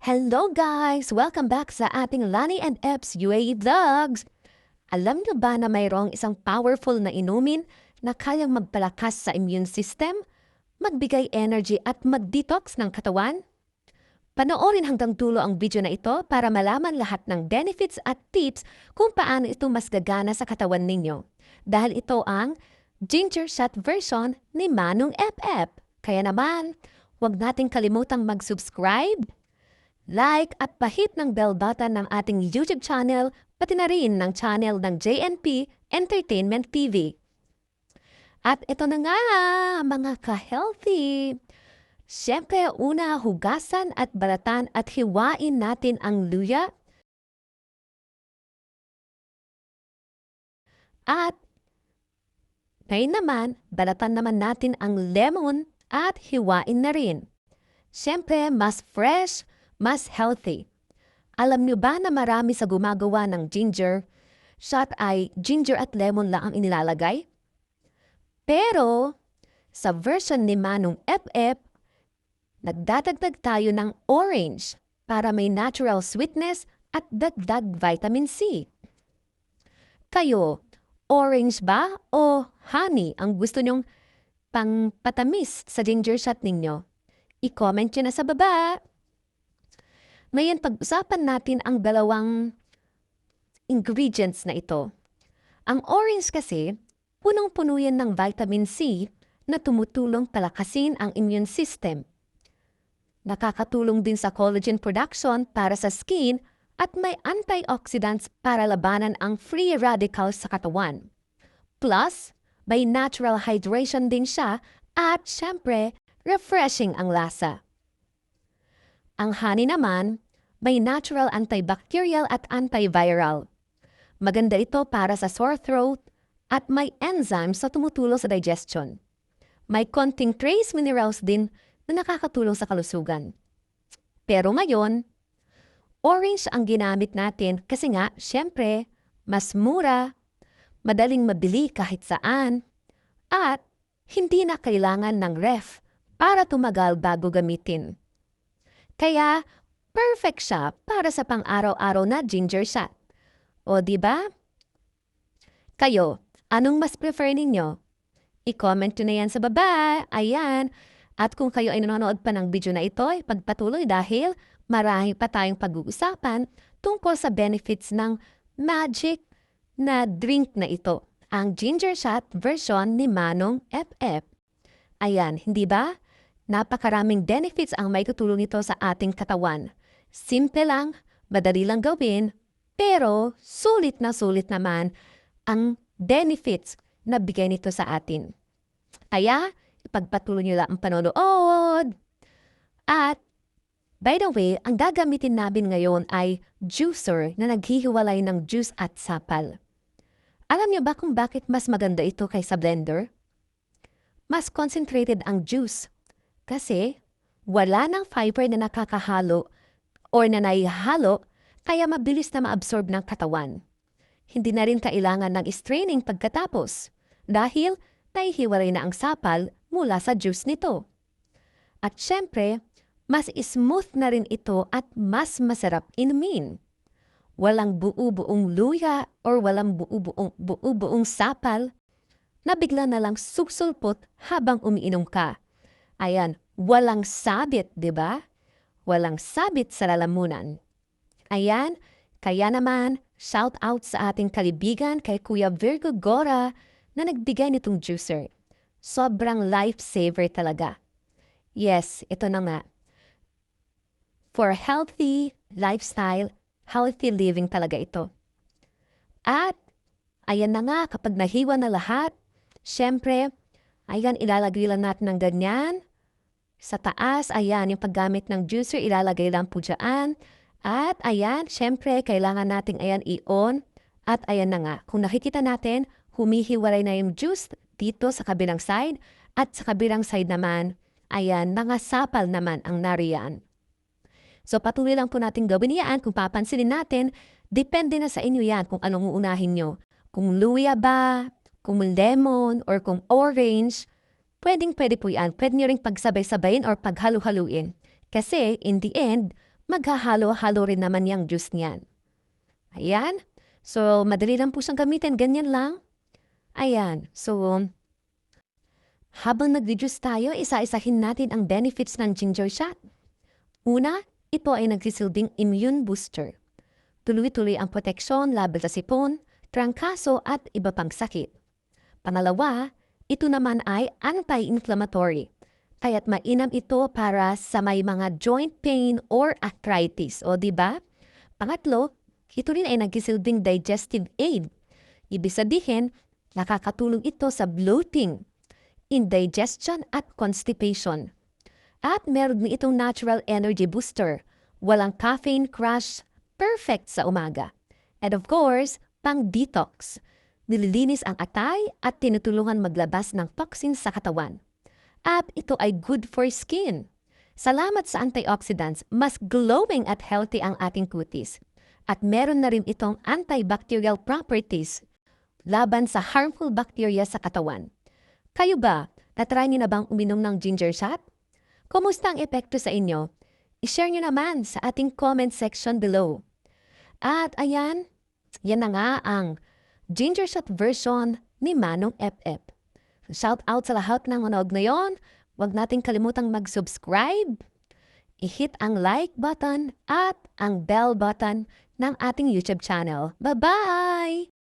Hello guys! Welcome back sa ating Lani and Eps UAE Vlogs! Alam niyo ba na mayroong isang powerful na inumin na kayang magpalakas sa immune system, magbigay energy at mag-detox ng katawan? Panoorin hanggang dulo ang video na ito para malaman lahat ng benefits at tips kung paano ito mas gagana sa katawan ninyo. Dahil ito ang ginger shot version ni Manong FF. Kaya naman, huwag nating kalimutang mag-subscribe, like at pahit ng bell button ng ating YouTube channel, pati na rin ng channel ng JNP Entertainment TV. At ito na nga, mga ka-healthy! Siyempre, una, hugasan at balatan at hiwain natin ang luya. At ngayon naman, balatan naman natin ang lemon at hiwain na rin. Siyempre, mas fresh, mas healthy. Alam niyo ba na marami sa gumagawa ng ginger shot ay ginger at lemon lang ang inilalagay? Pero sa version ni Manong FF, nagdadagdag tayo ng orange para may natural sweetness at dagdag vitamin C. Kayo, orange ba o honey ang gusto nyong pangpatamis sa ginger shot ninyo? I-comment nyo na sa baba. Ngayon, pag-usapan natin ang dalawang ingredients na ito. Ang orange kasi, punong-puno yan ng vitamin C na tumutulong palakasin ang immune system. Nakakatulong din sa collagen production para sa skin at may antioxidants para labanan ang free radicals sa katawan. Plus, may natural hydration din siya at syempre, refreshing ang lasa. Ang honey naman, may natural antibacterial at antiviral. Maganda ito para sa sore throat at may enzymes na tumutulong sa digestion. May konting trace minerals din na nakakatulong sa kalusugan. Pero ngayon, orange ang ginamit natin kasi nga, syempre, mas mura, madaling mabili kahit saan, at hindi na kailangan ng ref para tumagal bago gamitin. Kaya, perfect siya para sa pang-araw-araw na ginger shot. O diba? Kayo, anong mas prefer ninyo? I-comment nyo na yan sa baba. Ayan. At kung kayo ay nanonood pa ng video na ito, ay pagpatuloy dahil marami pa tayong pag-uusapan tungkol sa benefits ng magic na drink na ito. Ang ginger shot version ni Manong FF. Ayan, hindi ba? Napakaraming benefits ang may tutulong nito sa ating katawan. Simple lang, madali lang gawin, pero sulit na sulit naman ang benefits na bigay nito sa atin. Kaya, ipagpatuloy nyo lang ang panonood. At, by the way, ang gagamitin namin ngayon ay juicer na naghihiwalay ng juice at sapal. Alam nyo ba kung bakit mas maganda ito kaysa blender? Mas concentrated ang juice kasi wala ng fiber na nakakahalo or na naihalo, kaya mabilis na maabsorb ng katawan. Hindi na rin kailangan ng straining pagkatapos dahil nahihiwalay na ang sapal mula sa juice nito. At syempre, mas smooth na rin ito at mas masarap inumin. Walang buo-buong luya or walang buo-buong sapal na bigla na lang susulpot habang umiinom ka. Ayan, walang sabit, di ba? Walang sabit sa lalamunan. Ayan, kaya naman, shout out sa ating kaibigan kay Kuya Virgo Gora na nagbigay nitong juicer. Sobrang lifesaver talaga. Yes, ito na nga. For healthy lifestyle, healthy living talaga ito. At, ayan na nga, kapag nahiwa na lahat, syempre, ayan, ilalagay lang natin ng ganyan. Sa taas, ayan, yung paggamit ng juicer, ilalagay lang po dyan. At ayan, syempre, kailangan nating ayan i-on. At ayan na nga, kung nakikita natin, humihiwalay na yung juice dito sa kabilang side. At sa kabilang side naman, ayan, mga sapal naman ang nariyan. So patuloy lang po natin gawin yan. Kung papansinin natin, depende na sa inyo yan kung anong uunahin nyo. Kung luya ba, kung lemon, or kung orange, pwede po yan. Pwede nyo rin pagsabay-sabayin or paghalu-haluin. Kasi, in the end, maghahalo-halo rin naman yung juice niyan. Ayan. So, madali lang po siyang gamitin. Ganyan lang. Ayan. So, habang nag-reduce tayo, isa-isahin natin ang benefits ng ginger shot. Una, ito ay nagsisilbing immune booster. Tuloy-tuloy ang proteksyon laban sa sipon, trangkaso at iba pang sakit. Pangalawa, ito naman ay anti-inflammatory. Kaya't mainam ito para sa may mga joint pain or arthritis. O diba? Pangatlo, ito rin ay nagsisilbing digestive aid. Ibig sabihin, nakakatulong ito sa bloating, indigestion at constipation. At meron din itong natural energy booster. Walang caffeine crash, perfect sa umaga. And of course, pang-detox. Nililinis ang atay at tinutulungan maglabas ng toxins sa katawan. At ito ay good for skin. Salamat sa antioxidants, mas glowing at healthy ang ating kutis. At meron na rin itong antibacterial properties laban sa harmful bacteria sa katawan. Kayo ba, natry niyo na bang uminom ng ginger shot? Kumusta ang epekto sa inyo? I-share niyo naman sa ating comment section below. At ayan, yan na nga ang ginger shot version ni Manong FF. Shout out sa lahat ng manood ngayon. Huwag nating kalimutang mag-subscribe, i-hit ang like button at ang bell button ng ating YouTube channel. Bye-bye!